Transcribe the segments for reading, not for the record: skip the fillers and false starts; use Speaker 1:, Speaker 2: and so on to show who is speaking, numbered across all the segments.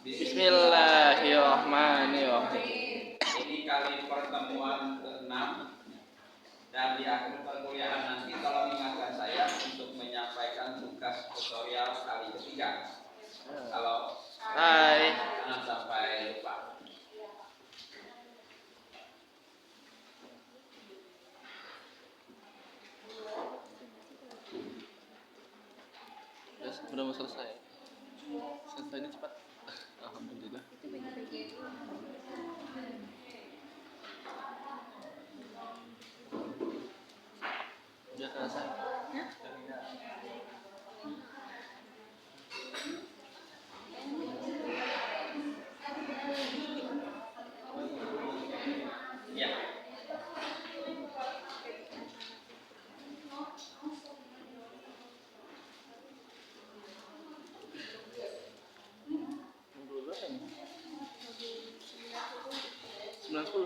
Speaker 1: Bismillahirrahmanirrahim.
Speaker 2: Ini kali pertemuan ke-6 dan di akhir perkuliahan nanti tolong ingatkan saya untuk menyampaikan tugas tutorial kali ketiga. Kalau jangan sampai lupa.
Speaker 1: Sudah mau selesai. Selesai ini cepat. Alhamdulillah. Sudah selesai.
Speaker 2: Ya.
Speaker 1: Berapa ini? 90.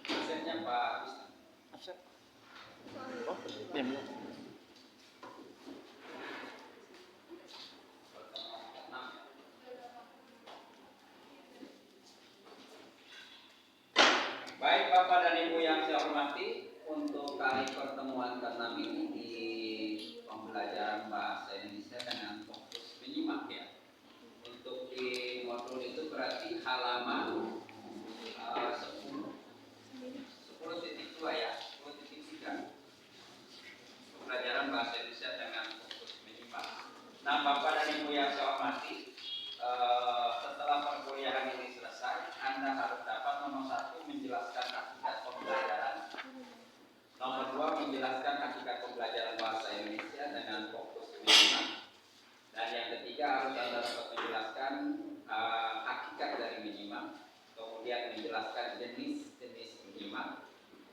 Speaker 2: Absennya Pak Bisnu.
Speaker 1: Absen. Oh, diam.
Speaker 2: Baik Bapak dan Ibu yang saya hormati, untuk kali pertemuan ke-6 ini di pembelajaran bahasa Indonesia dengan fokus menyimak ya. Untuk di modul itu berarti halaman 10.2 ya, 10.3. Pembelajaran bahasa Indonesia dengan fokus menyimak. Nah, Bapak dan Ibu yang saya hormati, setelah perkuliahan ini selesai, Anda harus dapat nomor 1 menjelaskan hakikat pembelajaran, nomor 2 menjelaskan hakikat pembelajaran bahasa Indonesia dengan fokus menyimak, dan yang ketiga harus Anda dapat menjelaskan hakikat dari menyimak, kemudian menjelaskan jenis-jenis menyimak,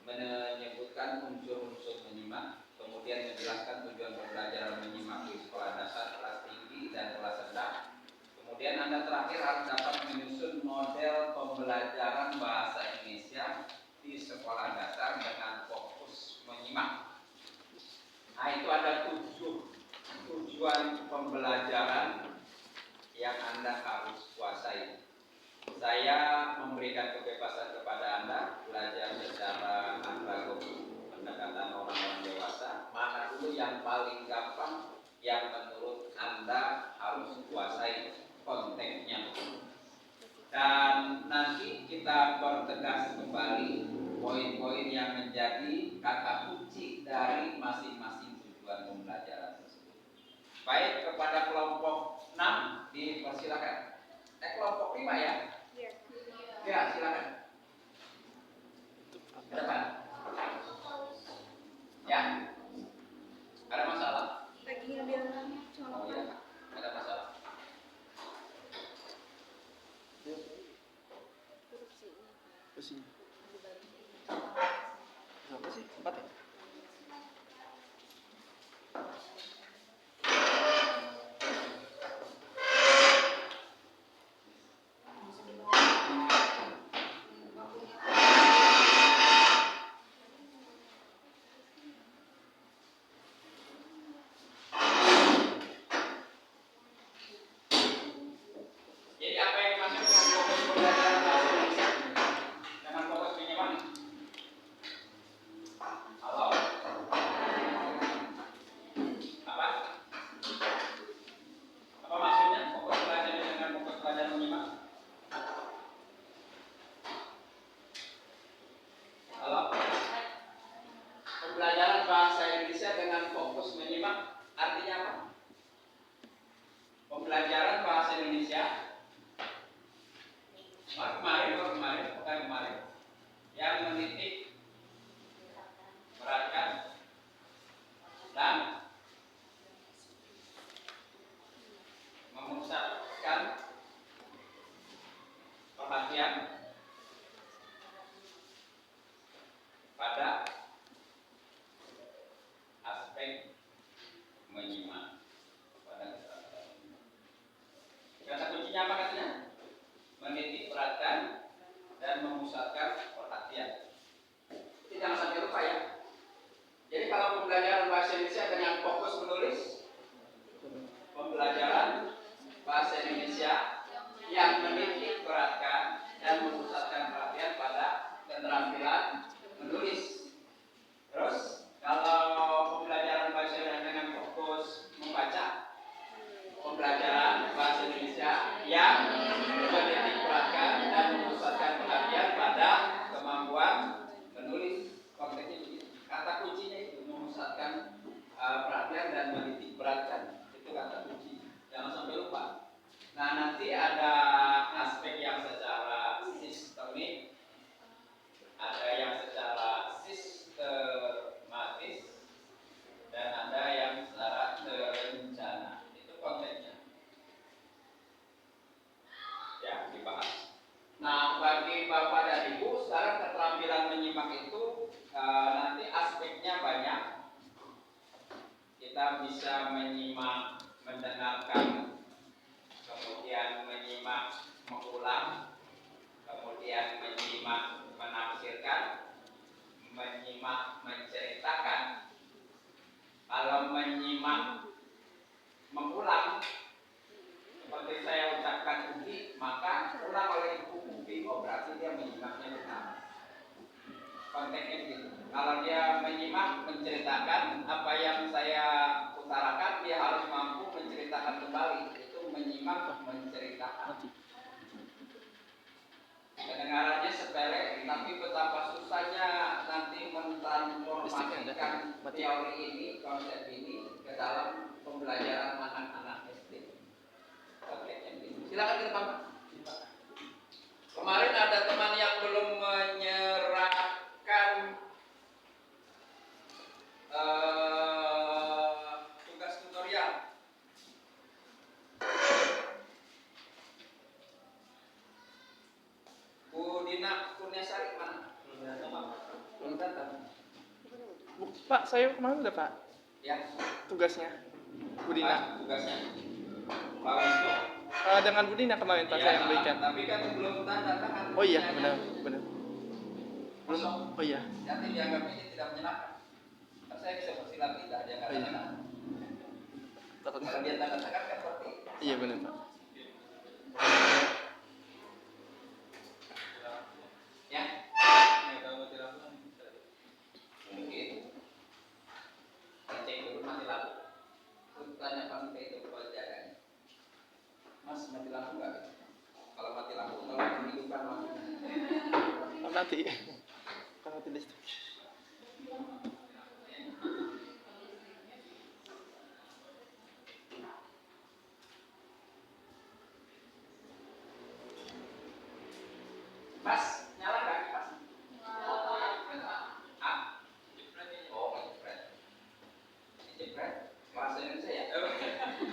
Speaker 2: menyebutkan unsur-unsur menyimak, kemudian menjelaskan tujuan pembelajaran menyimak di sekolah dasar, kelas tinggi, dan kelas rendah. Kemudian Anda terakhir harus dapat menyusun model pembelajaran bahasa Indonesia di sekolah dasar dengan fokus menyimak. Nah, itu ada 7 tujuan pembelajaran yang Anda harus kuasai. Saya memberikan kebebasan kepada Anda belajar secara andragogi, pendekatan orang-orang dewasa, mana dulu yang paling gampang yang menurut Anda harus kuasai konteksnya. Dan nanti kita pertegas kembali poin-poin yang menjadi kata kunci dari masing-masing tujuan pembelajaran tersebut. Baik, kepada kelompok 6 dipersilakan. Kelompok 5 ya? Ya, silakan. Ke depan. Ya. Ada masalah?
Speaker 3: Lagi ngambil
Speaker 2: Oh iya, ada masalah.
Speaker 1: Pusing. Berapa sih? 4 ya?
Speaker 2: pembelajaran bahasa Indonesia dengan fokus menyimak artinya apa? Pembelajaran bahasa Indonesia kemarin yang menitik beratkan dan memusatkan perhatian pada aspek menyimak. Kata kuncinya apa katanya? Menitik beratkan dan memusatkan perhatian. Jadi jangan sampai lupa ya. Jadi kalau pembelajaran bahasa Indonesia dengan fokus menulis, pembelajaran bahasa Indonesia yang menitik beratkan dan memusatkan perhatian pada keterampilan menulis. Terus kalau pembelajaran bahasa Indonesia dengan fokus membaca, pembelajaran bahasa Indonesia yang menitik beratkan dan memusatkan perhatian pada kemampuan menulis. Konteksnya begitu. Kata kuncinya itu memusatkan perhatian dan menitik beratkan. Itu kata kunci. Jangan sampai lupa. Nah, nanti ada aspek yang secara sistemik, ada yang secara sistematis, dan ada yang secara terencana. Itu konteksnya. Ya, dibahas. Nah, bagi Bapak dan Ibu, sekarang keterampilan menyimak itu nanti aspeknya banyak. Kita bisa menyimak, mendengarkan, kemudian menyimak, mengulang, kemudian menyimak, menafsirkan, menyimak, menceritakan. Kalau menyimak, mengulang, seperti saya ucapkan Ugi, maka ulang oleh Ibu Ugi, oh berarti dia menyimaknya benar. Konteksnya begitu. Kalau dia menyimak, menceritakan apa yang saya utarakan, dia harus mampu menceritakan kembali. Itu menyimak, menceritakan. Kedengarannya sepele, tapi betapa susahnya nanti mentransformasikan teori ini, konsep ini ke dalam pembelajaran anak-anak SD. Silakan ke depan. Kemarin ada teman yang belum menyerahkan tugas tutorial. Bu Dina Kurniasari mana? Belum datang.
Speaker 3: Pak, saya kemarin udah Pak.
Speaker 2: Ya.
Speaker 3: Tugasnya, Bu Dina.
Speaker 2: Tugasnya. Pak Wisnu.
Speaker 3: Dengan Bu Dina kemarin Pak, saya yang berikan.
Speaker 2: Tapi kan belum tanda tangan.
Speaker 3: Oh iya, benar. Belum. Oh iya.
Speaker 2: Nanti dianggap ini tidak menyenangkan. Saya bisa bersilat tidak, dia nggak tanda tangan. Kalau dia tanda tangan kan seperti.
Speaker 3: Iya benar Pak.
Speaker 2: Ya. Mungkin. Cek dulu mati lampu. Tanya panitia itu penjaganya. Mas mati lampu nggak? Kalau mati lampu, tolong dihidupkan lampu.
Speaker 3: Nanti.